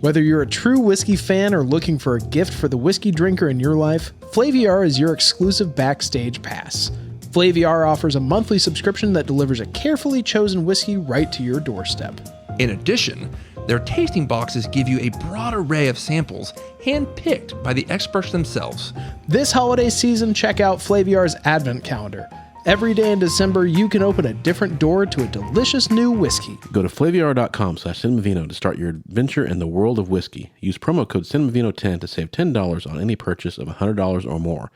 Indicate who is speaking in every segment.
Speaker 1: Whether you're a true whiskey fan or looking for a gift for the whiskey drinker in your life, Flaviar is your exclusive backstage pass. Flaviar offers a monthly subscription that delivers a carefully chosen whiskey right to your doorstep.
Speaker 2: In addition, their tasting boxes give you a broad array of samples hand-picked by the experts themselves.
Speaker 1: This holiday season, check out Flaviar's Advent Calendar. Every day in December, you can open a different door to a delicious new whiskey.
Speaker 3: Go to flaviar.com/cinemavino to start your adventure in the world of whiskey. Use promo code cinemavino10 to save $10 on any purchase of $100 or more.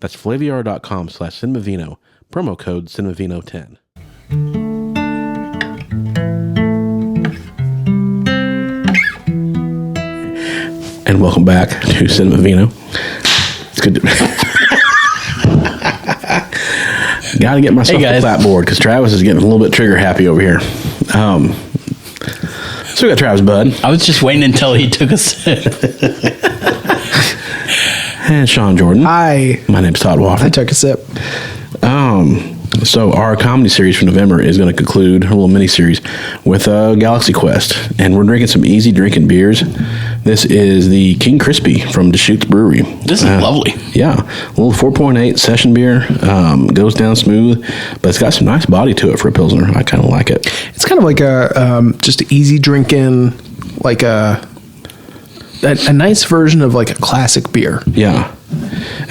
Speaker 3: That's flaviar.com/cinemavino, promo code cinemavino10. And welcome back to Cinemavino. It's good to Gotta get myself a clapboard because Travis is getting a little bit trigger happy over here. So we got Travis Bud.
Speaker 4: I was just waiting until he took a sip.
Speaker 3: And Sean Jordan.
Speaker 1: Hi.
Speaker 3: My name's Todd Wofford.
Speaker 1: I took a sip.
Speaker 3: So our comedy series for November is going to conclude, a little mini-series, with Galaxy Quest. And we're drinking some easy drinking beers. This is the King Crispy from Deschutes Brewery.
Speaker 4: This is lovely.
Speaker 3: Yeah. A little 4.8 session beer. Goes down smooth, but it's got some nice body to it for a Pilsner. I kind of like it.
Speaker 1: It's kind of like a just easy drinking, like a nice version of like a classic beer.
Speaker 3: Yeah.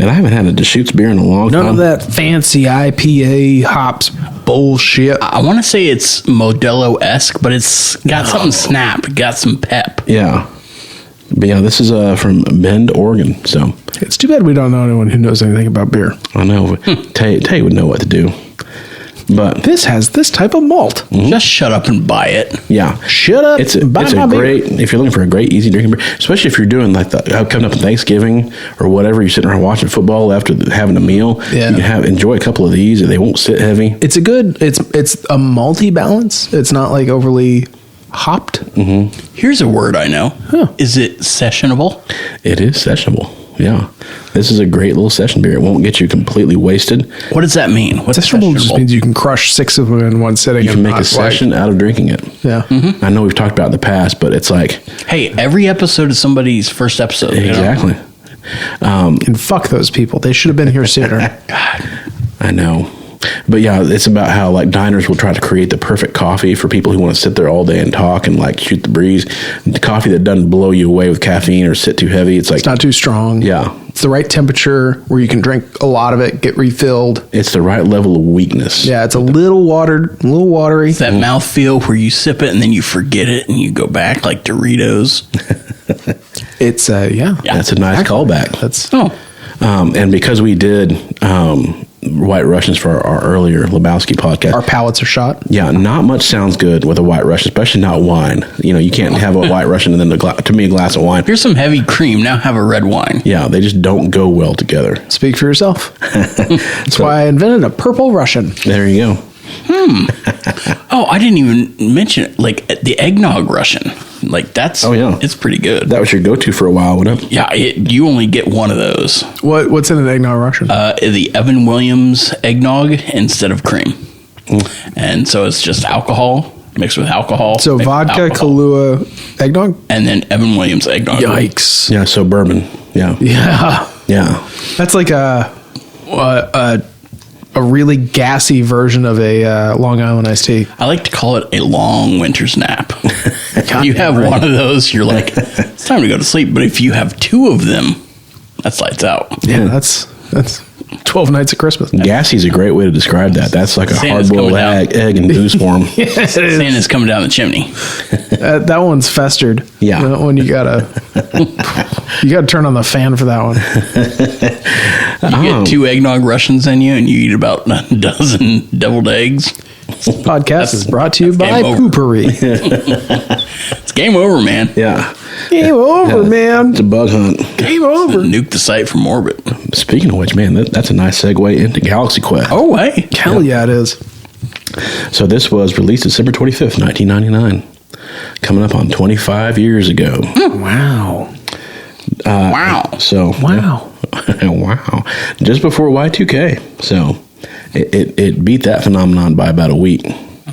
Speaker 3: And I haven't had a Deschutes beer in a long time.
Speaker 1: None of that fancy IPA hops bullshit.
Speaker 4: I want to say it's Modelo-esque, but it's got something snap. Got some pep.
Speaker 3: Yeah. But yeah, this is from Bend, Oregon. So
Speaker 1: It's too bad we don't know anyone who knows anything about beer.
Speaker 3: I know. Tay would know what to do. But
Speaker 1: This has this type of malt.
Speaker 4: Just shut up and buy it.
Speaker 3: yeah,
Speaker 1: Shut up.
Speaker 3: it's
Speaker 1: and buy
Speaker 3: a
Speaker 1: my beer.
Speaker 3: great, if you're looking for a great easy drinking beer, especially if you're doing like coming up on Thanksgiving or whatever, you're sitting around watching football after having a meal.
Speaker 1: Yeah.
Speaker 3: You can enjoy a couple of these and they won't sit heavy.
Speaker 1: It's a malty balance. It's not like overly hopped.
Speaker 4: Here's a word I know. Is it sessionable?
Speaker 3: It is sessionable. Yeah. This is a great little session beer. It won't get you completely wasted.
Speaker 4: What does that mean? What's
Speaker 1: Sessionable just means you can crush 6 of them in one sitting.
Speaker 3: You can
Speaker 1: and
Speaker 3: make a
Speaker 1: not,
Speaker 3: session out of drinking it.
Speaker 1: Yeah.
Speaker 3: I know we've talked about it in the past, but it's like...
Speaker 4: Hey, every episode is somebody's first episode.
Speaker 3: Exactly.
Speaker 1: And fuck those people. They should have been here sooner.
Speaker 3: I know. But yeah, it's about how like diners will try to create the perfect coffee for people who want to sit there all day and talk and like shoot the breeze. The coffee that doesn't blow you away with caffeine or sit too heavy. It's like
Speaker 1: It's not too strong.
Speaker 3: Yeah.
Speaker 1: It's the right temperature where you can drink a lot of it, get refilled.
Speaker 3: It's the right level of weakness.
Speaker 1: Yeah, it's a little watery.
Speaker 4: That mouthfeel where you sip it and then you forget it and you go back like Doritos.
Speaker 1: It's yeah.
Speaker 3: That's a nice callback.
Speaker 1: That's
Speaker 3: And because we did White Russians for our earlier Lebowski podcast,
Speaker 1: our palates are shot.
Speaker 3: yeah, not much sounds good with a White Russian, especially not wine. You know, you can't have a White Russian and then to me a glass of wine.
Speaker 4: Here's some heavy cream. Now have a red wine.
Speaker 3: Yeah, they just don't go well together.
Speaker 1: Speak for yourself. That's why I invented a purple Russian.
Speaker 3: There you go.
Speaker 4: Oh, I didn't even mention it. Like the eggnog Russian. Like that's it's pretty good.
Speaker 3: That was your go-to for a while, wasn't it?
Speaker 4: Yeah, you only get one of those.
Speaker 1: What's in an eggnog Russian?
Speaker 4: The Evan Williams eggnog instead of cream. And so it's just alcohol mixed with alcohol.
Speaker 1: So vodka, Kahlua, eggnog?
Speaker 4: And then Evan Williams eggnog.
Speaker 1: Yikes.
Speaker 3: Yeah, so bourbon. Yeah.
Speaker 1: Yeah.
Speaker 3: Yeah.
Speaker 1: That's like a really gassy version of a Long Island iced tea.
Speaker 4: I like to call it a long winter's nap. If you have one of those, you're like, it's time to go to sleep. But if you have 2 of them, that's lights out.
Speaker 1: Yeah, that's 12 nights of Christmas.
Speaker 3: Gassy's a great way to describe that. That's like a
Speaker 4: Santa's
Speaker 3: hard-boiled
Speaker 4: coming
Speaker 3: egg in goose form.
Speaker 4: Santa's coming down the chimney.
Speaker 1: That one's festered.
Speaker 3: Yeah.
Speaker 1: That one you gotta turn on the fan for that one.
Speaker 4: You get 2 eggnog Russians in you, and you eat about a dozen deviled eggs.
Speaker 1: This podcast is brought to you by
Speaker 4: game over.
Speaker 1: Poopery.
Speaker 4: It's game over, man.
Speaker 3: Yeah.
Speaker 1: Game over, man.
Speaker 3: It's a bug hunt.
Speaker 1: Game over.
Speaker 4: Nuke the site from orbit.
Speaker 3: Speaking of which, man, that's a nice segue into Galaxy Quest.
Speaker 4: Oh, hey.
Speaker 1: Hell yeah, it is.
Speaker 3: So this was released December 25th, 1999. Coming up on 25 years ago.
Speaker 1: Wow.
Speaker 4: Wow.
Speaker 3: So
Speaker 1: Wow.
Speaker 3: wow. Just before Y2K. So it beat that phenomenon by about a week.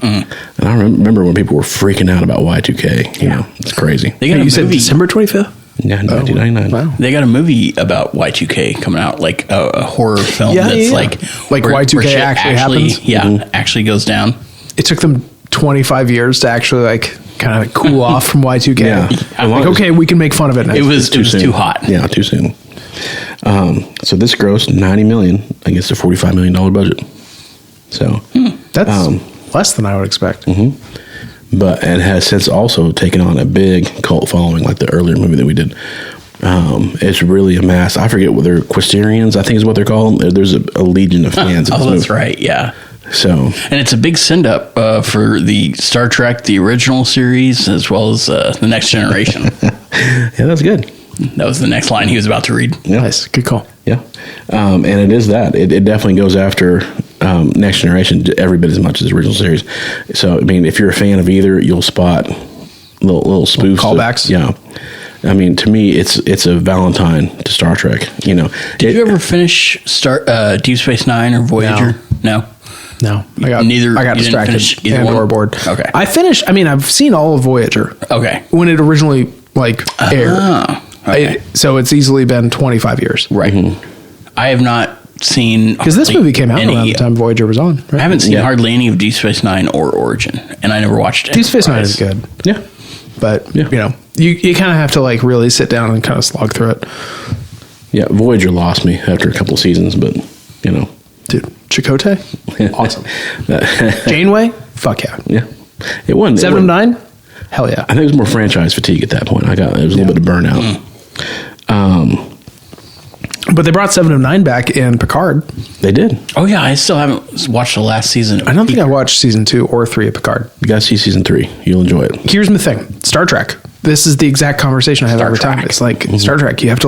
Speaker 3: And I remember when people were freaking out about Y2K. You know, it's crazy.
Speaker 4: They got
Speaker 1: You
Speaker 4: a
Speaker 1: said
Speaker 4: movie.
Speaker 1: December 25th?
Speaker 3: Yeah, 1999.
Speaker 1: Wow.
Speaker 4: They got a movie about Y2K coming out, like a horror film
Speaker 1: Yeah,
Speaker 4: that's
Speaker 1: yeah.
Speaker 4: like
Speaker 1: Like Y2K
Speaker 4: shit
Speaker 1: actually happens?
Speaker 4: Yeah, actually goes down.
Speaker 1: It took them 25 years to actually like kind of cool off from Y2K.
Speaker 3: Yeah.
Speaker 1: Like, okay, we can make fun of it now.
Speaker 4: It was
Speaker 3: soon.
Speaker 4: too hot.
Speaker 3: Yeah, too soon. So this grossed $90 million against a $45 million budget. So,
Speaker 1: That's less than I would expect.
Speaker 3: but it has since also taken on a big cult following, like the earlier movie that we did. It's really amassed. I forget what they're Quisterians, I think is what they're called. There's a legion of fans. of
Speaker 4: Oh,
Speaker 3: this
Speaker 4: that's
Speaker 3: movie.
Speaker 4: right. Yeah.
Speaker 3: So,
Speaker 4: And it's a big send up for the Star Trek, the original series, as well as the Next Generation.
Speaker 3: yeah, that's good.
Speaker 4: That was the next line he was about to read.
Speaker 3: Yeah.
Speaker 1: Nice. Good call.
Speaker 3: Yeah. And it is that. It definitely goes after Next Generation every bit as much as the original series. So, I mean, if you're a fan of either, you'll spot little spoofs.
Speaker 1: callbacks.
Speaker 3: Yeah. I mean, to me, it's a Valentine to Star Trek. You know,
Speaker 4: Did you ever finish Deep Space Nine or Voyager? No.
Speaker 1: No, I got
Speaker 4: You
Speaker 1: distracted
Speaker 4: didn't finish either
Speaker 1: and
Speaker 4: one?
Speaker 1: or bored.
Speaker 4: Okay.
Speaker 1: I finished. I mean, I've seen all of Voyager
Speaker 4: Okay.
Speaker 1: when it originally like aired.
Speaker 4: Oh, okay.
Speaker 1: So it's easily been 25 years.
Speaker 4: Right. I have not seen
Speaker 1: Because this movie came out
Speaker 4: any-
Speaker 1: around the time Voyager was on.
Speaker 4: I
Speaker 1: Right?
Speaker 4: haven't seen
Speaker 3: Yeah.
Speaker 4: hardly any of Deep Space Nine or Origin, and I never watched
Speaker 1: Deep Space Nine is
Speaker 4: Enterprise.
Speaker 1: good,
Speaker 3: yeah.
Speaker 1: but
Speaker 3: Yeah.
Speaker 1: you know, you kind of have to like really sit down and kind of slog through it.
Speaker 3: Yeah, Voyager lost me after a couple of seasons, but, you know.
Speaker 1: Dude, Chakotay, awesome. Janeway, fuck yeah.
Speaker 3: Yeah. It wasn't.
Speaker 1: 7 of 9, hell yeah.
Speaker 3: I think it was more franchise fatigue at that point. It was a little bit of burnout.
Speaker 1: But they brought 7 of 9 back in Picard.
Speaker 3: They did.
Speaker 4: Oh yeah, I still haven't watched the last season.
Speaker 1: I don't think I watched season 2 or 3 of Picard.
Speaker 3: You got to see season 3. You'll enjoy it.
Speaker 1: Here's the thing: Star Trek. This is the exact conversation I have
Speaker 4: Star
Speaker 1: every time.
Speaker 4: Trek.
Speaker 1: It's like Star Trek. You have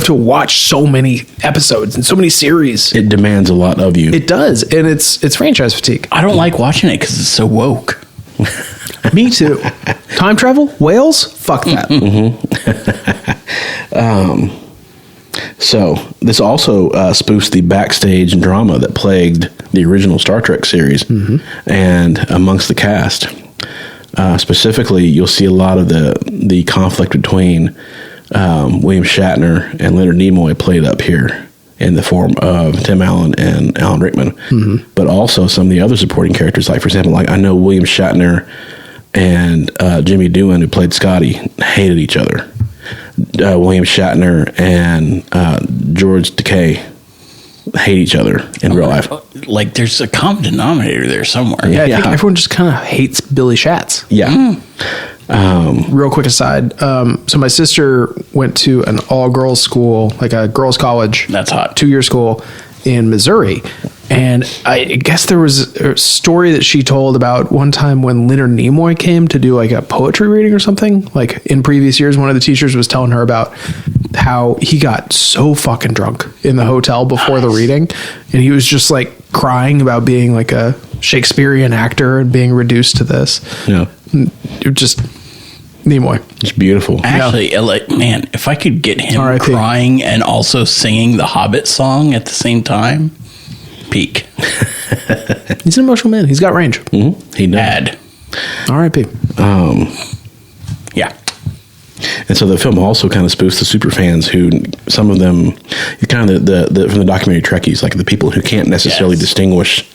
Speaker 1: to watch so many episodes and so many series.
Speaker 3: It demands a lot of you.
Speaker 1: It does, and it's franchise fatigue.
Speaker 4: I don't like watching it because it's so woke.
Speaker 1: Me too. Time travel, whales, fuck that.
Speaker 3: So this also spoofs the backstage drama that plagued the original Star Trek series and amongst the cast. Specifically, you'll see a lot of the conflict between William Shatner and Leonard Nimoy played up here in the form of Tim Allen and Alan Rickman, but also some of the other supporting characters. Like, for example, like I know William Shatner and Jimmy Doohan, who played Scotty, hated each other. William Shatner and George Takei hate each other in real life.
Speaker 4: Like there's a common denominator there somewhere.
Speaker 1: Yeah, I think
Speaker 3: Yeah.
Speaker 1: everyone just kind of hates Billy Schatz.
Speaker 3: Yeah.
Speaker 1: Real quick aside, so my sister went to an all-girls school, like a girls' college.
Speaker 4: That's hot.
Speaker 1: 2-year school in Missouri. And I guess there was a story that she told about one time when Leonard Nimoy came to do like a poetry reading or something. Like in previous years, one of the teachers was telling her about how he got so fucking drunk in the hotel before the reading. And he was just like crying about being like a Shakespearean actor and being reduced to this.
Speaker 3: Yeah.
Speaker 1: It just Nimoy.
Speaker 3: It's beautiful.
Speaker 4: Actually, like, man, if I could get him
Speaker 1: R.I.P.
Speaker 4: crying and also singing the Hobbit song at the same time, peak.
Speaker 1: He's an emotional man. He's got range.
Speaker 3: He does.
Speaker 4: Ad.
Speaker 1: R.I.P.
Speaker 4: Yeah.
Speaker 3: And so the film also kind of spoofs the super fans who, some of them, kind of the from the documentary Trekkies, like the people who can't necessarily
Speaker 4: Yes.
Speaker 3: distinguish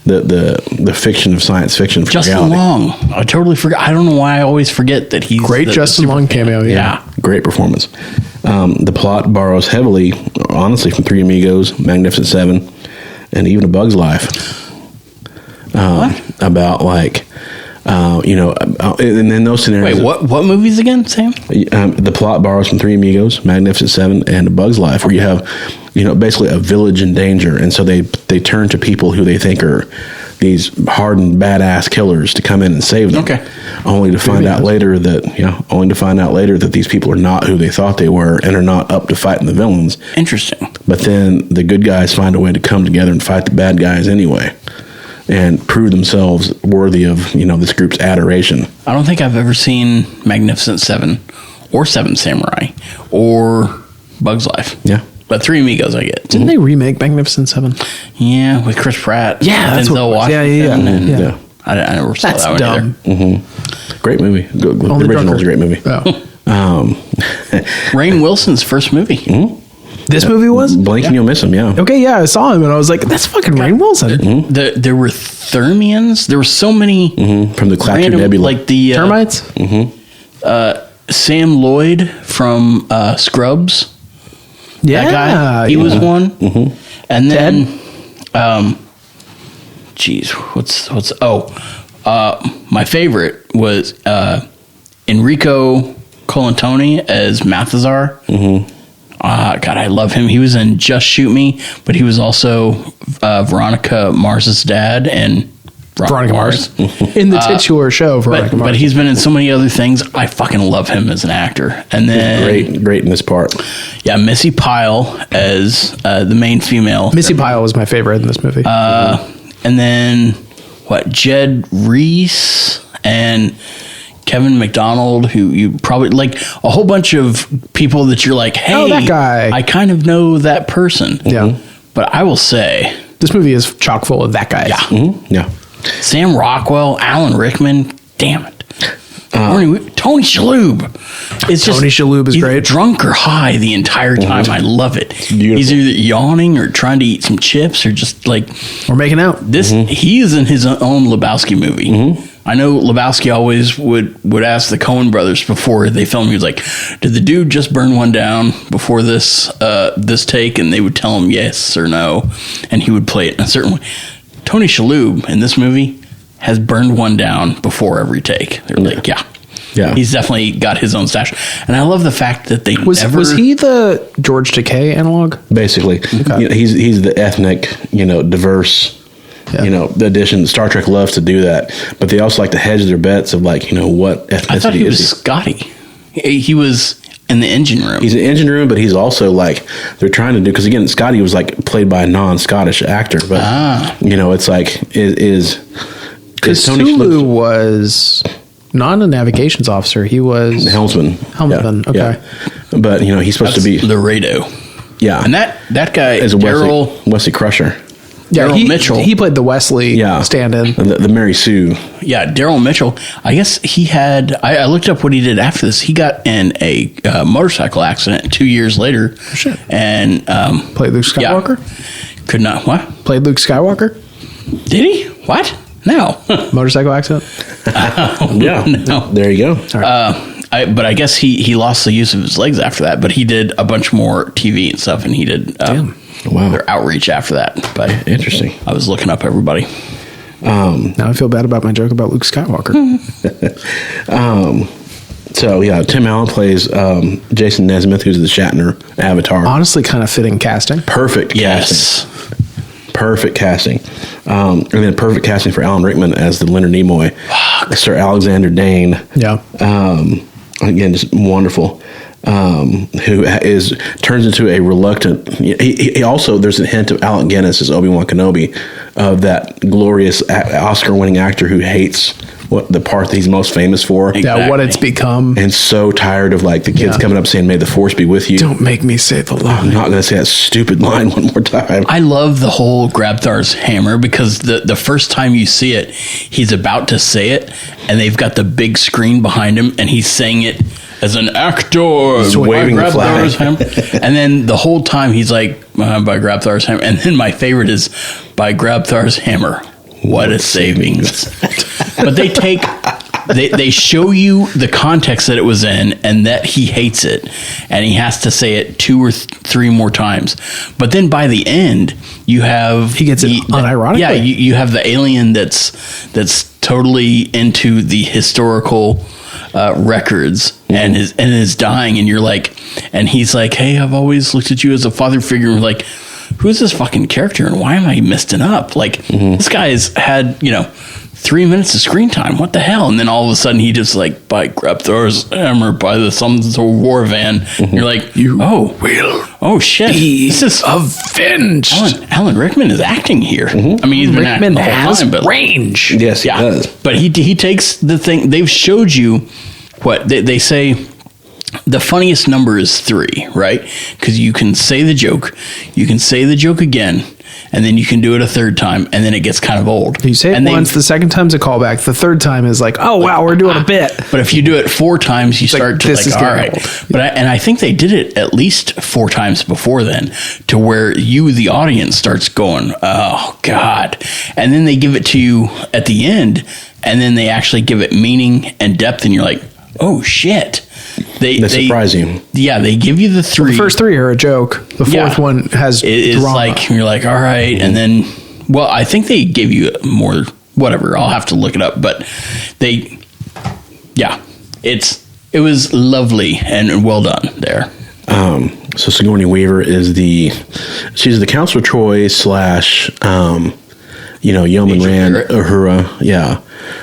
Speaker 3: the fiction of science fiction from
Speaker 4: Justin
Speaker 3: reality.
Speaker 4: Long. I totally forgot. I don't know why I always forget that he's
Speaker 1: Great
Speaker 4: the
Speaker 1: Justin
Speaker 4: super
Speaker 1: Long
Speaker 4: fan.
Speaker 1: cameo.
Speaker 4: Yeah.
Speaker 3: Great performance. The plot borrows heavily, honestly, from Three Amigos, Magnificent Seven, and even A Bug's Life. About like, and in those scenarios.
Speaker 4: Wait, what movies again, Sam?
Speaker 3: The plot borrows from Three Amigos, Magnificent Seven, and A Bug's Life, where you have, basically a village in danger, and so they turn to people who they think are these hardened badass killers to come in and save them.
Speaker 4: Okay.
Speaker 3: Only to find out later that these people are not who they thought they were and are not up to fighting the villains.
Speaker 4: Interesting.
Speaker 3: But then the good guys find a way to come together and fight the bad guys anyway, and prove themselves worthy of this group's adoration.
Speaker 4: I don't think I've ever seen Magnificent Seven or Seven Samurai or Bug's Life.
Speaker 3: Yeah.
Speaker 4: But Three Amigos I get.
Speaker 1: Didn't they remake Magnificent Seven?
Speaker 4: Yeah, with Chris Pratt.
Speaker 1: Yeah, that's what it
Speaker 4: Denzel
Speaker 1: was. Yeah,
Speaker 4: Washington.
Speaker 1: yeah, yeah.
Speaker 4: and-
Speaker 1: Yeah.
Speaker 4: I never saw
Speaker 1: That's
Speaker 4: that one
Speaker 1: dumb.
Speaker 4: either.
Speaker 3: Great movie. The original is a great movie.
Speaker 1: Oh.
Speaker 4: Rainn Wilson's first movie.
Speaker 1: This movie was?
Speaker 3: Blink and you'll miss him, yeah.
Speaker 1: Okay, yeah, I saw him and I was like, that's fucking Rainn Wilson.
Speaker 4: There were Thermians. There were so many
Speaker 3: From the Klaatu
Speaker 4: random,
Speaker 3: Nebula.
Speaker 4: like the
Speaker 1: Termites?
Speaker 4: Sam Lloyd from Scrubs.
Speaker 1: Yeah.
Speaker 4: That guy, he was one. And then, my favorite was Enrico Colantoni as Mathazar. God, I love him. He was in Just Shoot Me, but he was also Veronica Mars's dad and
Speaker 1: Veronica Mars. In the titular show, Veronica Mars.
Speaker 4: But he's been in so many other things. I fucking love him as an actor. And then
Speaker 3: Great in this part.
Speaker 4: yeah, Missy Pyle as the main female.
Speaker 1: Missy Pyle was my favorite in this movie.
Speaker 4: And then Jed Reese and Kevin McDonald, who you probably like, a whole bunch of people that you're like, hey,
Speaker 1: that guy.
Speaker 4: I kind of know that person.
Speaker 1: Yeah.
Speaker 4: But I will say,
Speaker 1: This movie is chock full of that guy.
Speaker 4: yeah,
Speaker 3: Yeah.
Speaker 4: Sam Rockwell, Alan Rickman, damn it. Tony Shalhoub. It's
Speaker 1: Tony Shalhoub is
Speaker 4: he's
Speaker 1: great.
Speaker 4: Drunk or high the entire time. I love it.
Speaker 3: beautiful.
Speaker 4: He's either yawning or trying to eat some chips or just like
Speaker 1: We're making out.
Speaker 4: this. He is in his own Lebowski movie. I know Lebowski always would ask the Coen brothers before they filmed. He was like, "Did the dude just burn one down before this this take?" And they would tell him yes or no, and he would play it in a certain way. Tony Shalhoub in this movie has burned one down before every take. They're like, yeah. He's definitely got his own stash. And I love the fact that they
Speaker 1: Was he the George Takei analog?
Speaker 3: Basically. You know, he's the ethnic, diverse, the addition. Star Trek loves to do that. But they also like to hedge their bets of what ethnicity
Speaker 4: I thought he
Speaker 3: is
Speaker 4: was Scotty. He was in the engine room.
Speaker 3: He's in the engine room, but he's also they're trying to do, because again, Scotty was played by a non-Scottish actor, but it's
Speaker 1: Because Sulu was not a navigations officer. He was
Speaker 3: helmsman.
Speaker 1: Helmsman, okay.
Speaker 3: Yeah. But he's supposed to be
Speaker 4: Laredo.
Speaker 3: Yeah.
Speaker 4: And that guy
Speaker 3: is
Speaker 4: Daryl
Speaker 3: Wesley Crusher.
Speaker 1: Yeah,
Speaker 4: Daryl Mitchell.
Speaker 1: He played the Wesley stand-in.
Speaker 3: The Mary Sue.
Speaker 4: Yeah, Daryl Mitchell. I guess he had. I looked up what he did after this. He got in a motorcycle accident 2 years later.
Speaker 1: Oh, shit.
Speaker 4: And
Speaker 1: Played Luke Skywalker?
Speaker 4: Yeah, could not. What?
Speaker 1: Played Luke Skywalker?
Speaker 4: Did he? What? No.
Speaker 1: Motorcycle accident?
Speaker 3: Yeah.
Speaker 4: No.
Speaker 3: There you go.
Speaker 4: But I guess he lost the use of his legs after that. But he did a bunch more TV and stuff, and he did their outreach after that. But
Speaker 3: Interesting.
Speaker 4: I was looking up everybody.
Speaker 1: Now I feel bad about my joke about Luke Skywalker.
Speaker 3: So yeah, Tim Allen plays Jason Nesmith, who's the Shatner Avatar.
Speaker 1: Honestly, kind of fitting casting.
Speaker 3: Perfect casting.
Speaker 4: Yes.
Speaker 3: Perfect casting. And then perfect casting for Alan Rickman as the Leonard Nimoy. Sir Alexander Dane.
Speaker 1: Yeah.
Speaker 3: Again, just wonderful. Who turns into a reluctant. He also, there's a hint of Alec Guinness as Obi-Wan Kenobi, of that glorious Oscar-winning actor who hates the part that he's most famous for.
Speaker 1: Yeah, what it's become.
Speaker 3: And so tired of the kids coming up saying, "May the Force be with you."
Speaker 1: Don't make me say the line.
Speaker 3: I'm not going to say that stupid line one more time.
Speaker 4: I love the whole Grabthar's hammer, because the first time you see it, he's about to say it, and they've got the big screen behind him, and he's saying it as an actor.
Speaker 3: He's waving the flag.
Speaker 4: And then the whole time he's like, by Grabthar's hammer. And then my favorite is, by Grabthar's hammer. What a savings. But they show you the context that it was in, and that he hates it, and he has to say it 2 or 3 more times. But then by the end, you have
Speaker 1: He gets it unironically.
Speaker 4: Yeah, you have the alien that's totally into the historical records and is dying, and you're like, and he's like, "Hey, I've always looked at you as a father figure." And we're like, who's this fucking character, and why am I messing up? This guy's had 3 minutes of screen time. What the hell? And then all of a sudden he just by Grabthar's hammer, by the Sons of War van. You're like, oh shit, this is
Speaker 1: avenged.
Speaker 4: Alan Rickman is acting here. I mean, he's been acting the whole time, but
Speaker 1: range.
Speaker 3: Yes, he does.
Speaker 4: But he takes the thing. They've showed you what they say. the funniest number is 3, right? Because you can say the joke again, and then you can do it a third time, and then it gets kind of old.
Speaker 1: You say it once, the second time's a callback, the third time is like, oh wow, we're doing a bit.
Speaker 4: But if you do it 4 times, you start to
Speaker 1: this is
Speaker 4: all right.
Speaker 1: old.
Speaker 4: But I think they did it at least 4 times before then, to where you, the audience, starts going, oh God. And then they give it to you at the end, and then they actually give it meaning and depth, and you're like, oh shit. They
Speaker 3: surprise you.
Speaker 4: Yeah, they give you the 3.
Speaker 1: The first 3 are a joke. The fourth one has
Speaker 4: it's
Speaker 1: drama.
Speaker 4: like, you're like, all right. And then, well, I think they gave you more, whatever. I'll have to look it up. But it was lovely and well done there.
Speaker 3: So Sigourney Weaver she's the Counselor Troy / Yeoman Rand Uhura. Yeah.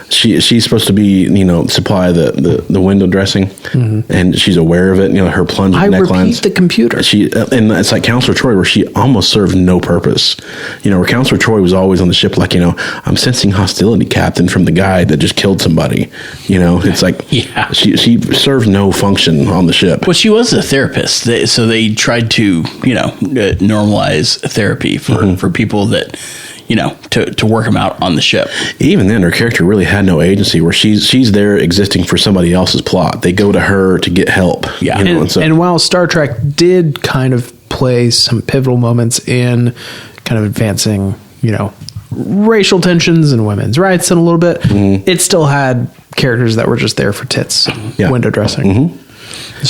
Speaker 3: She's supposed to be, supply the window dressing, and she's aware of it. Her plunging necklines.
Speaker 1: Repeat the computer.
Speaker 3: And it's like Counselor Troy, where she almost served no purpose. Where Counselor Troy was always on the ship, like, I'm sensing hostility, Captain, from the guy that just killed somebody. It's like, she served no function on the ship.
Speaker 4: Well, she was a therapist, so they tried to, normalize therapy for people that, to work them out on the ship.
Speaker 3: Even then, her character really had no agency, where she's there existing for somebody else's plot. They go to her to get help.
Speaker 4: Yeah.
Speaker 1: And while Star Trek did kind of play some pivotal moments in kind of advancing, racial tensions and women's rights in a little bit, it still had characters that were just there for tits, window dressing.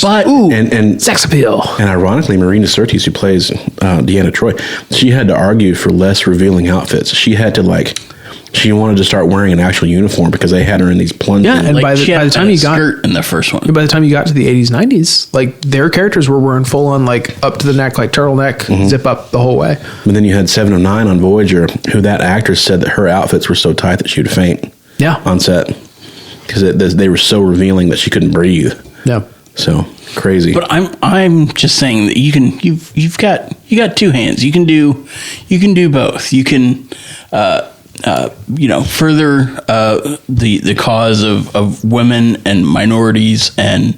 Speaker 4: But
Speaker 3: and
Speaker 1: sex appeal.
Speaker 3: And ironically, Marina Sirtis, who plays Deanna Troi, she had to argue for less revealing outfits. She had to she wanted to start wearing an actual uniform because they had her in these plunging.
Speaker 1: Yeah, and by the time you got
Speaker 4: skirt in the first one,
Speaker 1: by the time you got to the 80s, 90s, their characters were wearing full on up to the neck, turtleneck, zip up the whole way.
Speaker 3: But then you had 709 on Voyager, who that actress said that her outfits were so tight that she would faint.
Speaker 1: Yeah,
Speaker 3: on set because they were so revealing that she couldn't breathe.
Speaker 1: Yeah.
Speaker 3: So crazy.
Speaker 4: But I'm just saying that you've got 2 hands. You can do both. You can further the cause of women and minorities, and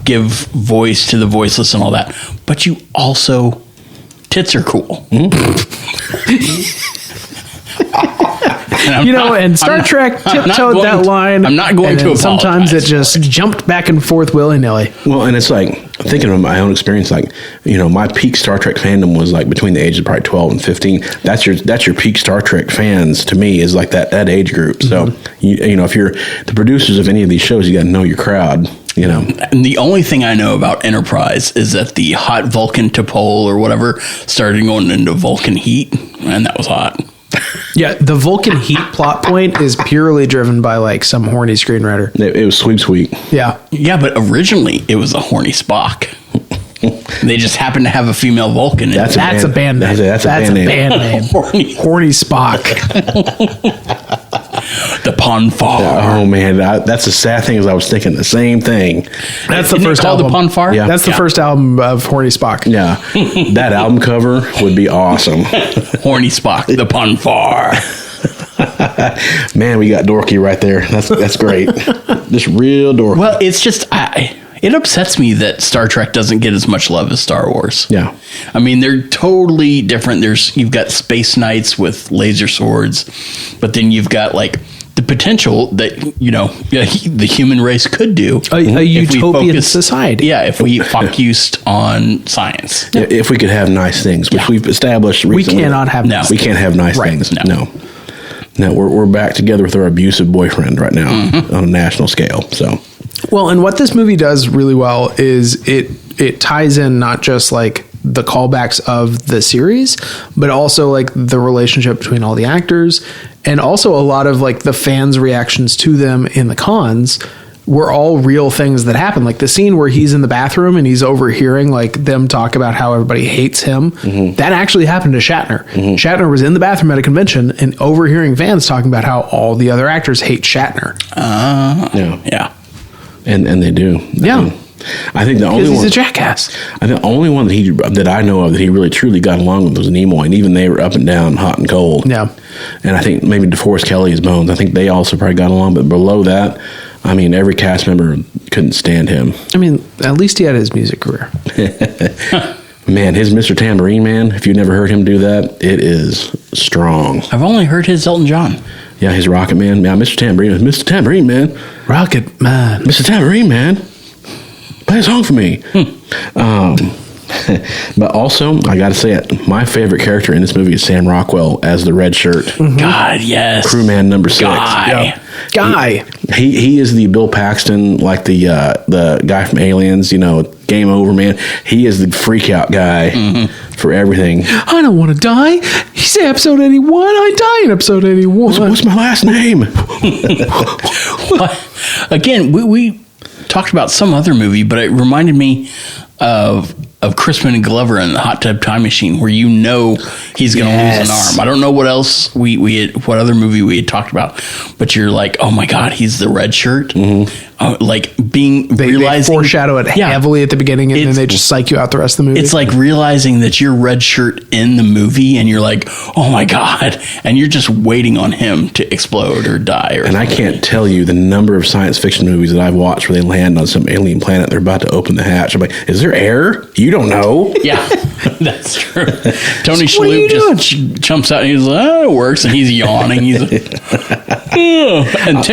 Speaker 4: give voice to the voiceless and all that. But you also, tits are cool.
Speaker 1: And Star Trek tiptoed that line.
Speaker 4: I'm not going to apologize.
Speaker 1: Sometimes it just jumped back and forth willy-nilly.
Speaker 3: Well, and it's thinking of my own experience, my peak Star Trek fandom was between the ages of probably 12 and 15. That's your peak Star Trek fans, to me, is that age group. So, if you're the producers of any of these shows, you got to know your crowd.
Speaker 4: And the only thing I know about Enterprise is that the hot Vulcan T'Pol or whatever started going into Vulcan heat, and that was hot.
Speaker 1: Yeah, the Vulcan heat plot point is purely driven by some horny screenwriter.
Speaker 3: It was sweet.
Speaker 1: Yeah.
Speaker 4: Yeah, but originally it was a horny Spock. They just happened to have a female Vulcan.
Speaker 1: That's a band name. That's a band name. Horny Spock.
Speaker 4: The Ponfar.
Speaker 3: Oh man, that's the sad thing. Is I was thinking the same thing.
Speaker 1: That's the first album.
Speaker 4: The Ponfar.
Speaker 1: Yeah, that's the first album of Horny Spock.
Speaker 3: Yeah, that album cover would be awesome.
Speaker 4: Horny Spock, the Ponfar.
Speaker 3: Man, we got dorky right there. That's great. Just real dorky.
Speaker 4: Well, it's just it upsets me that Star Trek doesn't get as much love as Star Wars.
Speaker 3: Yeah.
Speaker 4: I mean, they're totally different. You've got space knights with laser swords, but then you've got the potential that, the human race could do.
Speaker 1: A utopian society.
Speaker 4: Yeah, if we focused on science.
Speaker 3: Yeah, if we could have nice things, which we've established recently.
Speaker 1: We cannot have nice
Speaker 3: things. We can't have nice things. No, we're back together with our abusive boyfriend right now on a national scale. So.
Speaker 1: Well, and what this movie does really well is it ties in not just the callbacks of the series, but also the relationship between all the actors, and also a lot of the fans' reactions to them in the cons were all real things that happened. The scene where he's in the bathroom and he's overhearing them talk about how everybody hates him. That actually happened to Shatner. Shatner was in the bathroom at a convention and overhearing fans talking about how all the other actors hate Shatner.
Speaker 4: Yeah.
Speaker 3: And they do.
Speaker 1: Yeah.
Speaker 3: I think the only one,
Speaker 1: he's a jackass.
Speaker 3: I think the only one that I know of that he really truly got along with was Nimoy, and even they were up and down, hot and cold.
Speaker 1: Yeah.
Speaker 3: And I think maybe DeForest Kelly's Bones. I think they also probably got along, but below that, I mean, every cast member couldn't stand him.
Speaker 1: I mean, at least he had his music career.
Speaker 3: Man, his Mr. Tambourine Man, if you've never heard him do that, it is strong.
Speaker 4: I've only heard his Elton John.
Speaker 3: Yeah, his Rocket Man. Yeah, Mr. Tambourine Man.
Speaker 1: Rocket Man.
Speaker 3: Mr. Tambourine Man. Play a song for me. But also, I got to say it, my favorite character in this movie is Sam Rockwell as the red shirt.
Speaker 4: Mm-hmm. God, yes.
Speaker 3: Crewman number 6.
Speaker 1: Guy.
Speaker 3: He is the Bill Paxton, like the guy from Aliens, Game Over, man. He is the freak out guy for everything.
Speaker 1: I don't want to die. He said episode 81. I die in episode 81.
Speaker 3: What's my last name?
Speaker 4: Again, we talked about some other movie, but it reminded me of Crispin and Glover in the Hot Tub Time Machine, where he's going to lose an arm. I don't know what else what other movie we had talked about, but you're like, oh my God, he's the red shirt.
Speaker 1: They foreshadow it heavily at the beginning, and then they just psych you out the rest of the movie.
Speaker 4: It's like realizing that you're red shirt in the movie, and you're like, oh my God, and you're just waiting on him to explode or die.
Speaker 3: And I can't tell you the number of science fiction movies that I've watched where they land on some alien planet, they're about to open the hatch. I'm like, is there air? You don't know.
Speaker 4: Yeah, that's true. Tony Shalhoub just jumps out and he's like, oh, it works, and he's yawning. He's like, and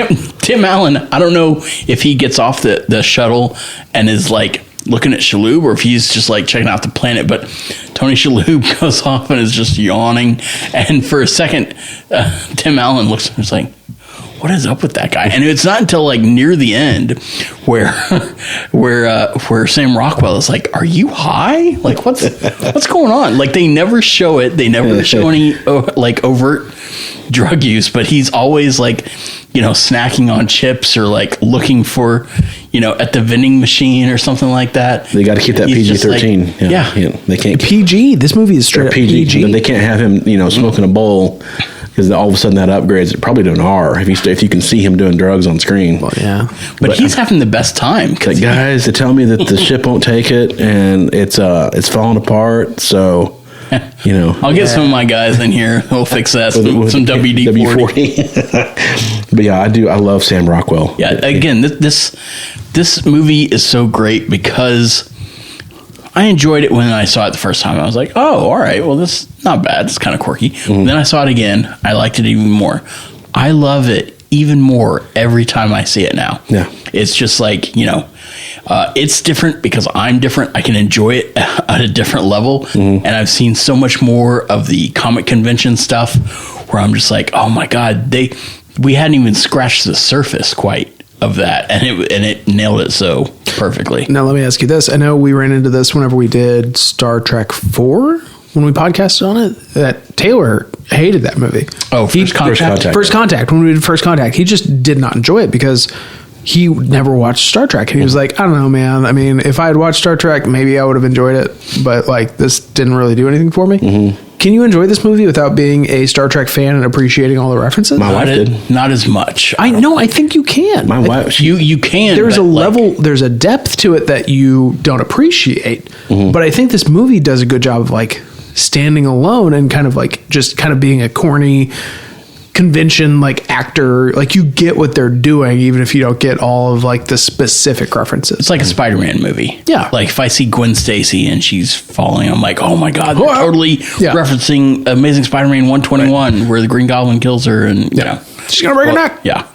Speaker 4: Tim Allen, I don't know if he gets off the shuttle and is like looking at Shalhoub, or if he's just like checking out the planet, but Tony Shalhoub goes off and is just yawning, and for a second Tim Allen looks and is like, what is up with that guy? And it's not until like near the end where Sam Rockwell is like, are you high? Like, what's going on? Like, they never show it. They never show any like overt drug use, but he's always like, snacking on chips or like looking for, at the vending machine or something like that.
Speaker 3: They got to keep that PG-13.
Speaker 4: Like, yeah.
Speaker 3: They can't
Speaker 1: PG. This movie is straight up PG.
Speaker 3: They can't have him, smoking a bowl. Because all of a sudden that upgrades it probably to an R if you can see him doing drugs on screen.
Speaker 1: Well, yeah,
Speaker 4: but he's having the best time.
Speaker 3: Like, guys, they tell me that the ship won't take it and it's falling apart. So,
Speaker 4: I'll get some of my guys in here. We'll fix that. Some WD-40.
Speaker 3: But yeah, I love Sam Rockwell.
Speaker 4: Yeah. Again, this movie is so great because I enjoyed it when I saw it the first time. I was like, oh, all right, well, this is not bad. It's kind of quirky. Then I saw it again. I liked it even more. I love it even more every time I see it now.
Speaker 3: Yeah.
Speaker 4: It's just like, it's different because I'm different. I can enjoy it at a different level. And I've seen so much more of the comic convention stuff where I'm just like, oh my God, we hadn't even scratched the surface quite of that, and it nailed it so perfectly.
Speaker 1: Now let me ask you this. I know we ran into this whenever we did Star Trek 4 when we podcasted on it, that Taylor hated that movie.
Speaker 4: Oh, First Contact.
Speaker 1: When we did First Contact, he just did not enjoy it because he never watched Star Trek. And he was like, I don't know, man. I mean, if I had watched Star Trek, maybe I would have enjoyed it, but like this didn't really do anything for me. Can you enjoy this movie without being a Star Trek fan and appreciating all the references?
Speaker 3: My wife did.
Speaker 4: Not as much.
Speaker 1: I know. I think you can.
Speaker 3: My wife,
Speaker 4: you can.
Speaker 1: There's a level, there's a depth to it that you don't appreciate. But I think this movie does a good job of like standing alone and kind of like just kind of being a corny convention like actor. Like you get what they're doing, even if you don't get all of like the specific references.
Speaker 4: It's like a Spider-Man movie.
Speaker 1: Yeah.
Speaker 4: Like if I see Gwen Stacy and she's falling, I'm like, oh my God, they're totally referencing Amazing Spider-Man 121 where the Green Goblin kills her and
Speaker 1: she's gonna break her neck.
Speaker 4: Yeah.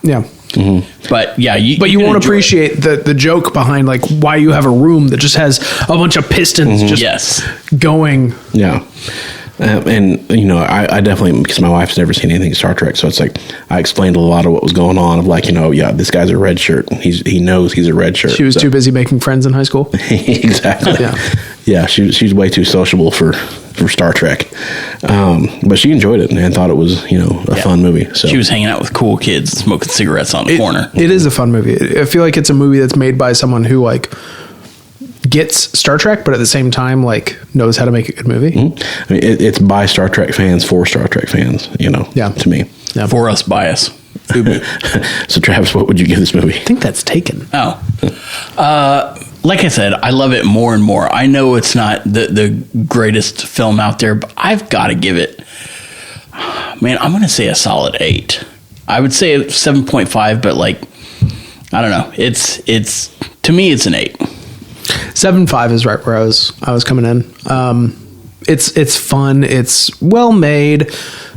Speaker 4: But yeah,
Speaker 1: you won't appreciate the joke behind like why you have a room that just has a bunch of pistons just going.
Speaker 3: Yeah. And I definitely, because my wife's never seen anything Star Trek, so it's like I explained a lot of what was going on of like, this guy's a red shirt. He knows he's a red shirt.
Speaker 1: She was too busy making friends in high school.
Speaker 3: Exactly. Yeah. She's way too sociable for Star Trek. But she enjoyed it and thought it was, a fun movie. So
Speaker 4: she was hanging out with cool kids and smoking cigarettes on the corner.
Speaker 1: It is a fun movie. I feel like it's a movie that's made by someone who like gets Star Trek, but at the same time, like knows how to make a good movie.
Speaker 3: I mean, it's by Star Trek fans for Star Trek fans, to me.
Speaker 4: Yeah. For us bias.
Speaker 3: So Travis, what would you give this movie?
Speaker 1: I think that's taken.
Speaker 4: Oh, like I said, I love it more and more. I know it's not the greatest film out there, but I've got to give it, man, I'm going to say a solid 8. I would say 7.5, but like, I don't know. It's to me, it's an 8.
Speaker 1: 7.5 is right where I was coming in. It's fun. It's well made.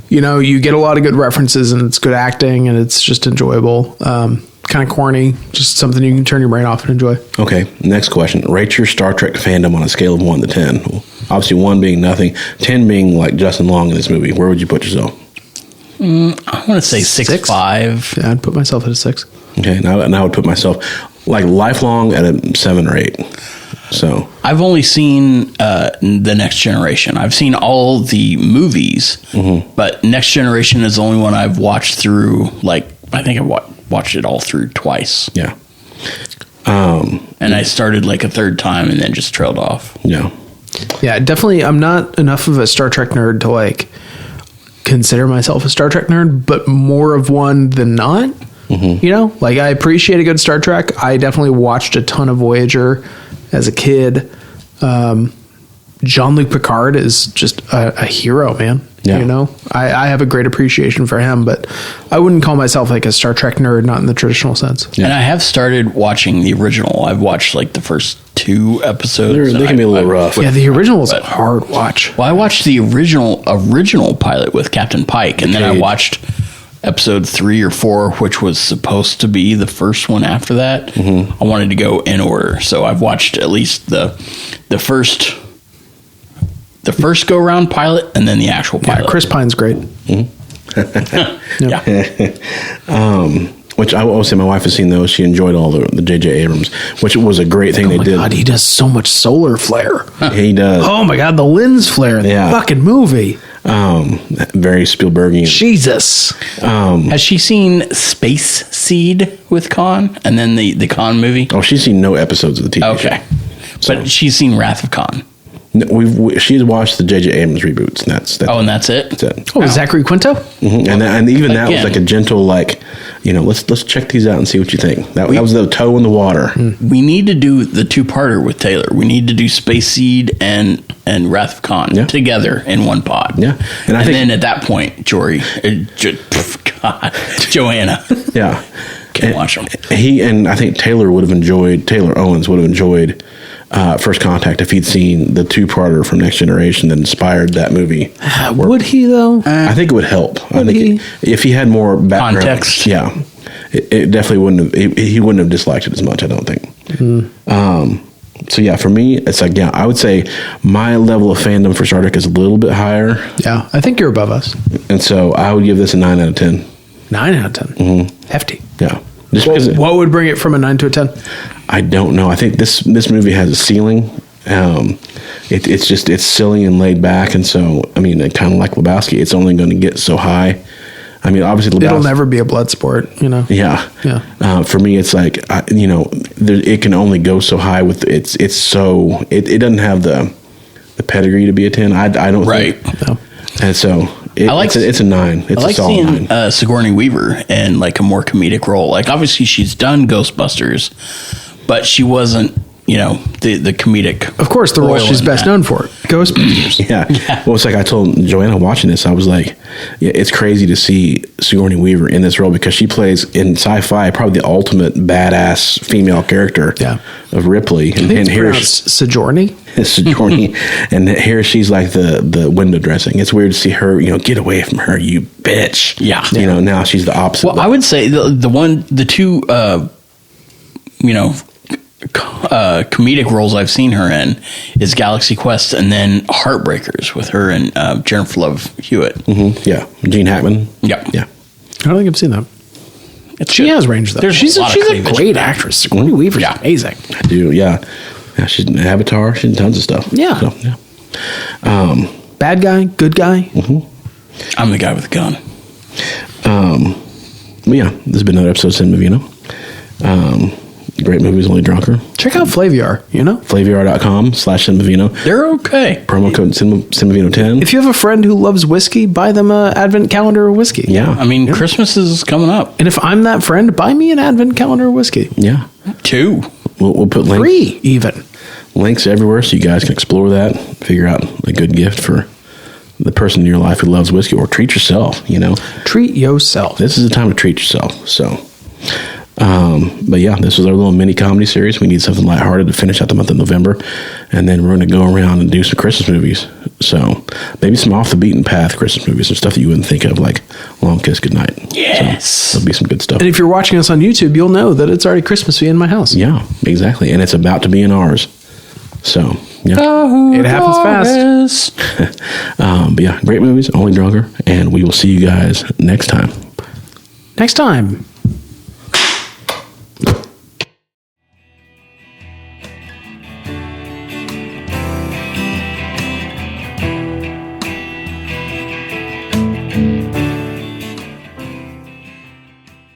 Speaker 1: You know, you get a lot of good references, and it's good acting, and it's just enjoyable. Kind of corny, just something you can turn your brain off and enjoy.
Speaker 3: Okay, next question. Rate your Star Trek fandom on a scale of 1 to 10. Obviously, 1 being nothing, 10 being like Justin Long in this movie. Where would you put yourself?
Speaker 4: I want to say 6.5.
Speaker 1: Yeah, I'd put myself at a 6.
Speaker 3: Okay, now I would put myself like lifelong at a 7 or 8. So
Speaker 4: I've only seen The Next Generation. I've seen all the movies, but Next Generation is the only one I've watched through. Like, I think I watched it all through twice.
Speaker 3: yeah,
Speaker 4: And I started like a third time and then just trailed off.
Speaker 3: yeah.
Speaker 1: Yeah, definitely. I'm not enough of a Star Trek nerd to like consider myself a Star Trek nerd, but more of one than not. You know, like I appreciate a good Star Trek. I definitely watched a ton of Voyager as a kid. Jean-Luc Picard is just a hero, man.
Speaker 3: Yeah.
Speaker 1: You know, I have a great appreciation for him, but I wouldn't call myself like a Star Trek nerd, not in the traditional sense.
Speaker 3: Yeah.
Speaker 4: And I have started watching the original. I've watched like the first 2 episodes.
Speaker 3: They can be a little rough.
Speaker 1: Yeah, the original was a hard watch.
Speaker 4: Well, I watched the original pilot with Captain Pike, and then I watched episode 3 or 4, which was supposed to be the first one after that. I wanted to go in order, so I've watched at least the first go round pilot, and then the actual pilot.
Speaker 1: Yeah, Chris Pine's great.
Speaker 3: Which I will say, my wife has seen those. She enjoyed all the J.J. Abrams, which was a great thing they did.
Speaker 1: God, he does so much solar flare.
Speaker 3: He does.
Speaker 1: Oh my God, the lens flare in the fucking movie.
Speaker 3: Very Spielbergian.
Speaker 1: Jesus.
Speaker 4: Has she seen Space Seed with Khan, and then the Khan movie?
Speaker 3: Oh, she's seen no episodes of the TV show.
Speaker 4: Okay, but she's seen Wrath of Khan.
Speaker 3: She's watched the J.J. Abrams reboots, and that's
Speaker 4: Oh, and that's it?
Speaker 3: That's it.
Speaker 1: Oh, Zachary Quinto?
Speaker 3: And even that was
Speaker 4: Again.
Speaker 3: like a gentle, like, you know, let's check these out and see what you think. That was the toe in the water.
Speaker 4: We need to do the 2-parter with Taylor. We need to do Space Seed and Wrath of Khan together in one pod.
Speaker 3: Yeah.
Speaker 4: And
Speaker 3: I think,
Speaker 4: then at that point, Joanna
Speaker 3: yeah,
Speaker 4: can watch them.
Speaker 3: I think Taylor Owens would have enjoyed First Contact if he'd seen the 2-parter from Next Generation that inspired that movie.
Speaker 1: Would he, though?
Speaker 3: I think it would help. I think if he had more background,
Speaker 4: context,
Speaker 3: it definitely wouldn't have. He wouldn't have disliked it as much, I don't think. So yeah, for me, it's like I would say my level of fandom for Star Trek is a little bit higher.
Speaker 1: Yeah, I think you're above us.
Speaker 3: And so I would give this a 9 out of 10.
Speaker 1: 9 out of 10. Hefty.
Speaker 3: Yeah, just because
Speaker 1: What would bring it from a 9 to a 10?
Speaker 3: I don't know. I think this movie has a ceiling. It's silly and laid back, and so I mean, kind of like Lebowski, it's only going to get so high. I mean, obviously,
Speaker 1: It'll never be a blood sport, you know.
Speaker 3: Yeah.
Speaker 1: Yeah.
Speaker 3: For me, it's like it can only go so high with it doesn't have the pedigree to be a 10. I don't
Speaker 4: Right.
Speaker 3: think.
Speaker 1: No.
Speaker 3: And so it's a 9. It's
Speaker 4: I like
Speaker 3: a solid
Speaker 4: seeing
Speaker 3: 9.
Speaker 4: Sigourney Weaver in like a more comedic role. Like obviously she's done Ghostbusters, but she wasn't, the comedic.
Speaker 1: Of course, the role
Speaker 4: royal
Speaker 1: she's
Speaker 4: in
Speaker 1: best
Speaker 4: that.
Speaker 1: known for. Ghostbusters.
Speaker 3: Yeah. Well, it's like I told Joanna watching this, I was like, yeah, it's crazy to see Sigourney Weaver in this role because she plays in Sci-Fi probably the ultimate badass female character of Ripley. And here
Speaker 1: Sigourney.
Speaker 3: Sigourney, and here she's like the window dressing. It's weird to see her, get away from her, you bitch.
Speaker 4: Yeah.
Speaker 3: Now she's the opposite.
Speaker 4: Well, I would say the two comedic roles I've seen her in is Galaxy Quest and then Heartbreakers with her and Jennifer Love Hewitt.
Speaker 3: Mm-hmm. Yeah, Gene Hackman.
Speaker 4: Yeah.
Speaker 1: I don't think I've seen that. She has range though.
Speaker 4: There's
Speaker 1: She's
Speaker 4: a lot
Speaker 1: a
Speaker 4: of cleavage.
Speaker 1: great actress. Sigourney Weaver's amazing.
Speaker 3: I do. Yeah, she's in Avatar. She's in tons of stuff.
Speaker 1: Yeah.
Speaker 3: So, yeah.
Speaker 1: Bad guy, good guy.
Speaker 3: Mm-hmm.
Speaker 4: I'm the guy with the gun.
Speaker 3: But yeah, this has been another episode of Cinemavino. Great movies, only drunker.
Speaker 1: Check out Flaviar.
Speaker 3: Flaviar.com/Cinemavino.
Speaker 4: They're okay.
Speaker 3: Promo code Cinemavino10.
Speaker 1: If you have a friend who loves whiskey, buy them an advent calendar of whiskey.
Speaker 3: Yeah.
Speaker 4: I mean, Christmas is coming up.
Speaker 1: And if I'm that friend, buy me an advent calendar of whiskey.
Speaker 3: Yeah.
Speaker 4: 2.
Speaker 3: We'll put links.
Speaker 1: 3 even.
Speaker 3: Links everywhere so you guys can explore that, figure out a good gift for the person in your life who loves whiskey, or treat yourself,
Speaker 1: Treat yourself.
Speaker 3: This is the time to treat yourself. So, But yeah, this was our little mini comedy series. We need something lighthearted to finish out the month of November. And then we're going to go around and do some Christmas movies. So maybe some off the beaten path Christmas movies, some stuff that you wouldn't think of, like Long Kiss Goodnight.
Speaker 4: Yes.
Speaker 3: So there'll be some good stuff.
Speaker 1: And if you're watching us on YouTube, you'll know that it's already Christmasy in my house.
Speaker 3: Yeah, exactly. And it's about to be in ours. So, yeah.
Speaker 1: It happens fast.
Speaker 3: But yeah, great movies, only drunker. And we will see you guys next time.
Speaker 1: Next time.